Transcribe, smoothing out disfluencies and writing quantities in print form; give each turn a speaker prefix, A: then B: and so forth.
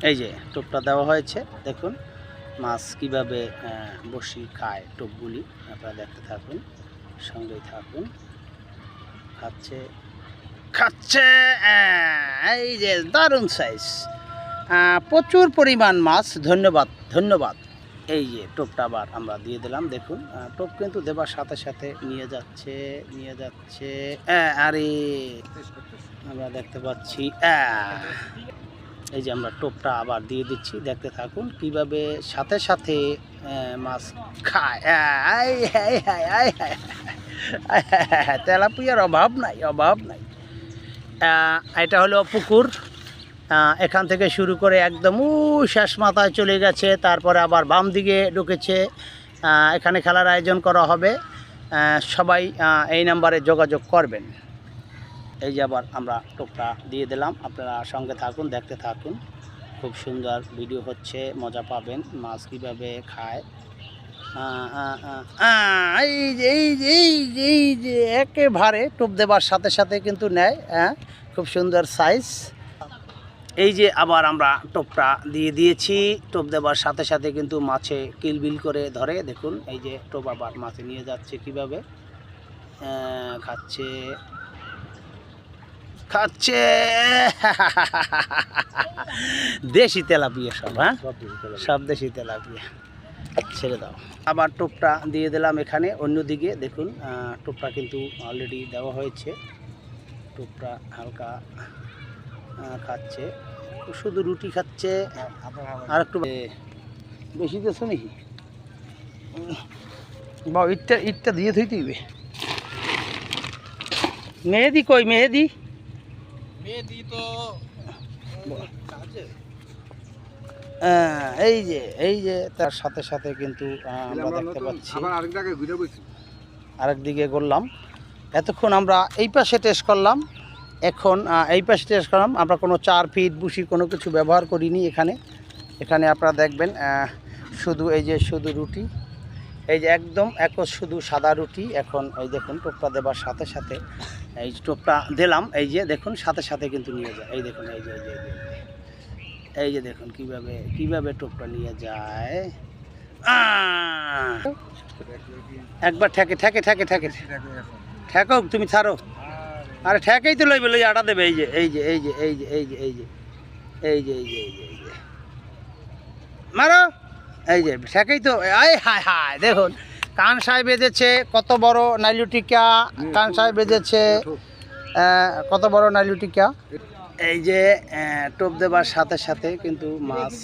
A: এই যে টোপটা দেওয়া হয়েছে, দেখুন মাছ কীভাবে বসি খায়। টোপগুলি আপনারা দেখতে থাকুন, সঙ্গেই থাকুন। খাচ্ছে খাচ্ছে, এই যে দারুণ সাইজ, প্রচুর পরিমাণ মাছ। ধন্যবাদ ধন্যবাদ। এই যে টোপটা আবার আমরা দিয়ে দিলাম, দেখুন টোপ কিন্তু দেবার সাথে সাথে নিয়ে যাচ্ছে। আরে আমরা দেখতে পাচ্ছি, এই যে আমরা টোপটা আবার দিয়ে দিচ্ছি, দেখতে থাকুন কিভাবে সাথে সাথে মাছ খায়। তেলাপিয়ার অভাব নাই। এটা হলো পুকুর, এখান থেকে শুরু করে একদম শেষ মাথায় চলে গেছে, তারপরে আবার বাম দিকে ঢুকেছে। এখানে খেলার আয়োজন করা হবে, সবাই এই নাম্বারে যোগাযোগ করবেন। এই যে আবার আমরা টোপটা দিয়ে দিলাম, আপনারা সঙ্গে থাকুন, দেখতে থাকুন। খুব সুন্দর ভিডিও হচ্ছে, মজা পাবেন মাছ কীভাবে খায়। এই যে একেবারে টোপ দেবার সাথে সাথে কিন্তু নেয়, খুব সুন্দর সাইজ। এই যে আবার আমরা টোপটা দিয়ে দিয়েছি, টোপ দেবার সাথে সাথে কিন্তু মাছে কিলবিল করে ধরে। দেখুন এই যে টোপ আবার মাছে নিয়ে যাচ্ছে, কিভাবে খাচ্ছে দেশি তেলাপিয়া সব, সব দেশি তেলাপিয়া। ছেড়ে দাও। আবার টোপটা দিয়ে দিলাম এখানে অন্যদিকে, দেখুন টোপটা কিন্তু অলরেডি দেওয়া হয়েছে। টোপটা হালকা খাচ্ছে, শুধু রুটি খাচ্ছে। আর একটু বেশি দিচ্ছ নাকি বা ইটটা দিয়ে থইতে দিবে। মেহেদি কই? মেহেদি তো এই যে তার সাথে সাথে কিন্তু আমরা দেখতে পাচ্ছি আরেক দিকে করলাম। এতক্ষণ আমরা এই পাশে টেস্ট করলাম, এখন এই পাশে টেস্ট করলাম। আমরা কোনো 4 ফিট বুশি কোনো কিছু ব্যবহার করিনি এখানে আপনারা দেখবেন শুধু এই যে শুধু রুটি, এই যে একদম শুধু সাদা রুটি। এখন এই দেখুন টোপটা দেবার সাথে সাথে এই টোপটা দিলাম, এই যে দেখুন সাথে সাথে কিন্তু নিয়ে যায়। এই দেখুন এই যে দেখুন কিভাবে টোপটা নিয়ে যায়। একবার ঠেকো, তুমি ছাড়ো। আরে ঠেকেই তো লইবে, লই আটা দেবে। এই যে মারো, এই যে ঠেকেই তো। হায় দেখুন কানসায় বেজেছে কত বড় নাইলুটিকা, কানসায় বেজেছে কত বড় নাইলুটিকা। এই যে টোপ দেবার সাথে সাথে কিন্তু মাছ